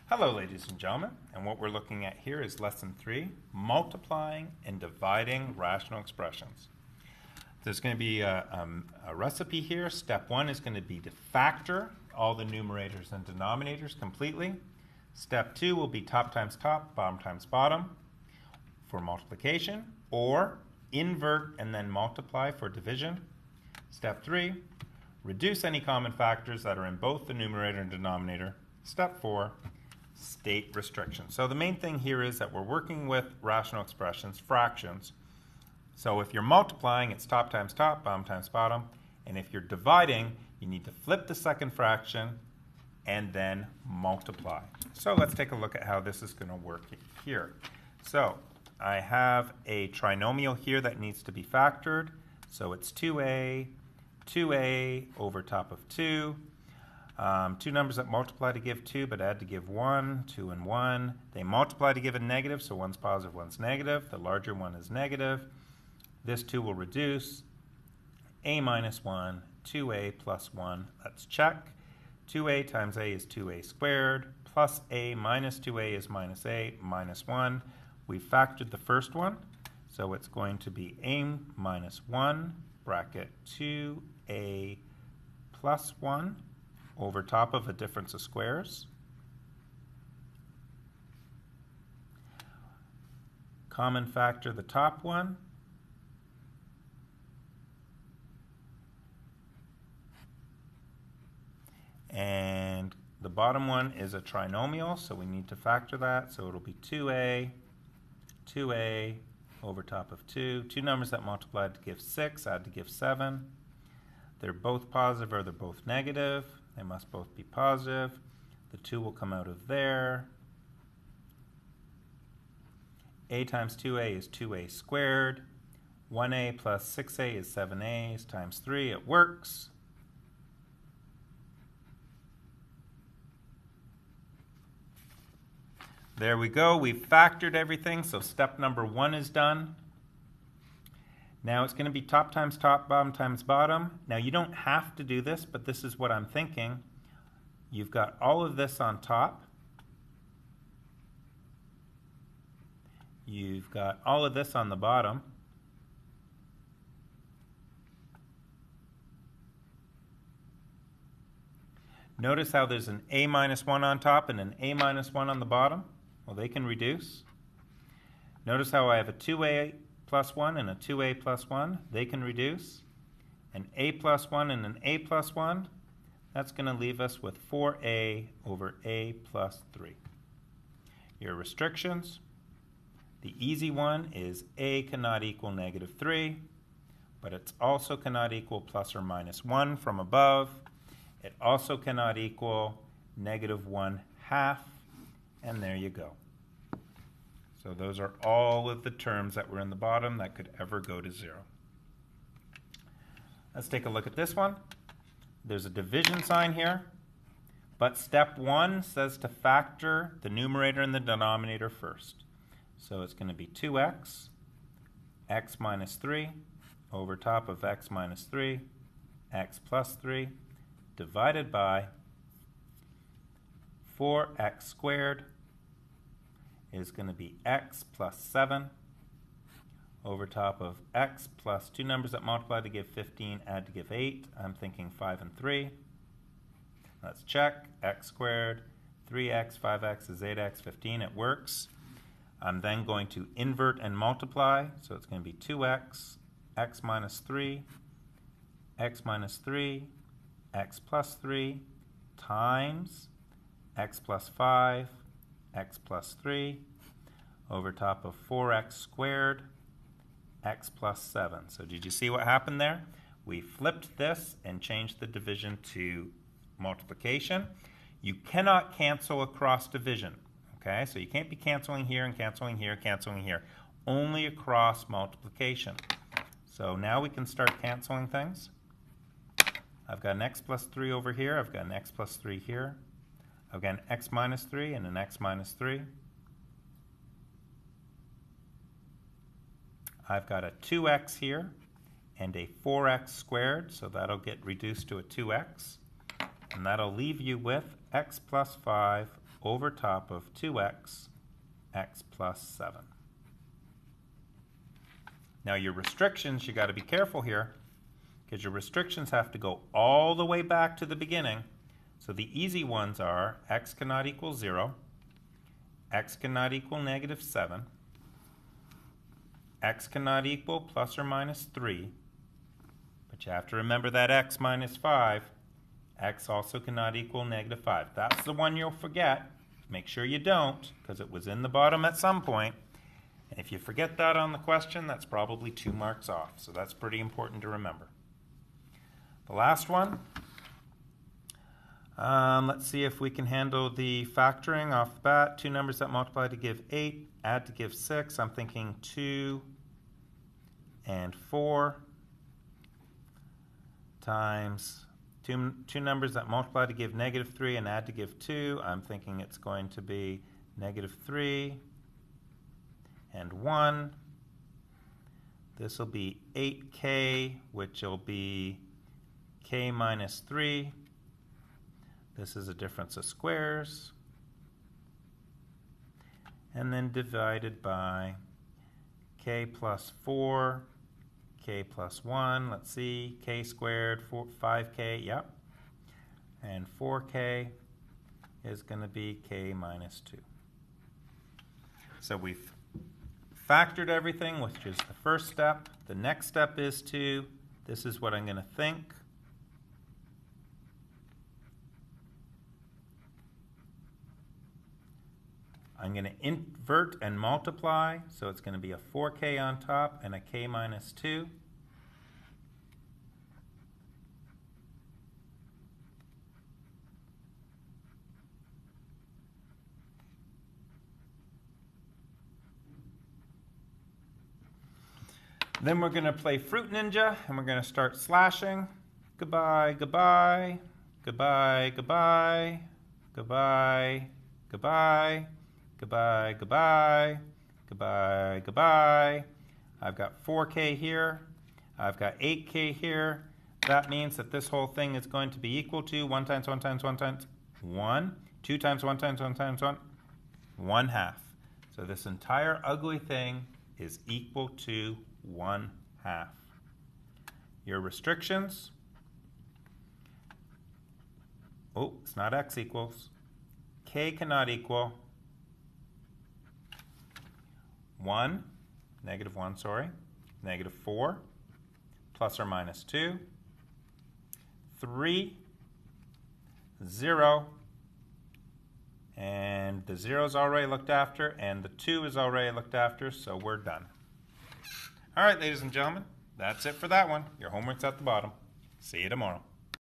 Hello, ladies and gentlemen, and what we're looking at here is Lesson 3, Multiplying and Dividing Rational Expressions. There's going to be a recipe here. Step 1 is going to be to factor all the numerators and denominators completely. Step 2 will be top times top, bottom times bottom for multiplication, or invert and then multiply for division. Step 3, reduce any common factors that are in both the numerator and denominator. Step 4, state restrictions. So the main thing here is that we're working with rational expressions, fractions. So if you're multiplying, it's top times top, bottom times bottom. And if you're dividing, you need to flip the second fraction and then multiply. So let's take a look at how this is going to work here. So I have a trinomial here that needs to be factored. So it's 2a over top of 2. Two numbers that multiply to give 2 but add to give 1, 2 and 1. They multiply to give a negative, so one's positive, one's negative. The larger one is negative. This 2 will reduce. A minus 1, 2a plus 1. Let's check. 2a times a is 2a squared, plus a minus 2a is minus a, minus 1. We factored the first one, so it's going to be a minus 1 bracket 2a plus 1 over top of a difference of squares. Common factor the top one. And the bottom one is a trinomial, so we need to factor that. So it'll be 2a over top of 2. Two numbers that multiply to give 6, add to give 7. They're both positive or they're both negative. They must both be positive. The 2 will come out of there. A times 2a is 2a squared. 1a plus 6a is 7a times 3. It works. There we go. We've factored everything, so step number 1 is done. Now it's going to be top times top, bottom times bottom. Now you don't have to do this, but this is what I'm thinking. You've got all of this on top. You've got all of this on the bottom. Notice how there's an a minus 1 on top and an a minus 1 on the bottom. Well, they can reduce. Notice how I have a 2a plus 1 and a 2a plus 1. They can reduce. An a plus 1 and an a plus 1. That's going to leave us with 4a over a plus 3. Your restrictions. The easy one is a cannot equal negative 3, but it also cannot equal plus or minus 1 from above. It also cannot equal negative 1/2, and there you go. So those are all of the terms that were in the bottom that could ever go to 0. Let's take a look at this one. There's a division sign here, but step 1 says to factor the numerator and the denominator first. So it's going to be 2x, x minus 3, over top of x minus 3, x plus 3, divided by 4x squared is going to be x plus 7 over top of x plus two numbers that multiply to give 15, add to give 8. I'm thinking 5 and 3. Let's check. X squared, 3x, 5x is 8x, 15. It works. I'm then going to invert and multiply. So it's going to be 2x, x minus 3, x minus 3, x plus 3 times x plus 5, x plus 3 over top of 4x squared, x plus 7. So did you see what happened there? We flipped this and changed the division to multiplication. You cannot cancel across division. Okay, so you can't be canceling here and canceling here, canceling here. Only across multiplication. So now we can start canceling things. I've got an x plus 3 over here. I've got an x plus 3 here. I've got an x minus 3 and an x minus 3. I've got a 2x here and a 4x squared, so that'll get reduced to a 2x. And that'll leave you with x plus 5 over top of 2x, x plus 7. Now your restrictions, you got to be careful here, because your restrictions have to go all the way back to the beginning. So the easy ones are x cannot equal 0, x cannot equal negative 7, x cannot equal plus or minus 3, but you have to remember that x minus 5, x also cannot equal negative 5. That's the one you'll forget. Make sure you don't, because it was in the bottom at some point. And if you forget that on the question, that's probably 2 marks off. So that's pretty important to remember. The last one, let's see if we can handle the factoring off the bat. 2 numbers that multiply to give 8, add to give 6. I'm thinking 2 and 4 times two numbers that multiply to give negative 3 and add to give 2. I'm thinking it's going to be negative 3 and 1. This will be 8k, which will be k minus 3. This is a difference of squares. And then divided by k plus 4, k plus 1, let's see, k squared, 5k, yep. And 4k is going to be k minus 2. So we've factored everything, which is the first step. The next step is this is what I'm going to think. I'm going to invert and multiply, so it's going to be a 4k on top and a k minus 2. Then we're going to play Fruit Ninja, and we're going to start slashing. Goodbye, goodbye, goodbye, goodbye, goodbye, goodbye. Goodbye, goodbye, goodbye, goodbye. I've got 4k here. I've got 8k here. That means that this whole thing is going to be equal to 1 times 1 times 1 times 1, 2 times 1 times 1 times 1, 1/2. So this entire ugly thing is equal to 1/2. Your restrictions. Oh, it's not x equals. K cannot equal 1, negative 1, sorry, negative 4, plus or minus 2, 3, 0, and the 0 is already looked after, and the 2 is already looked after, so we're done. All right, ladies and gentlemen, that's it for that one. Your homework's at the bottom. See you tomorrow.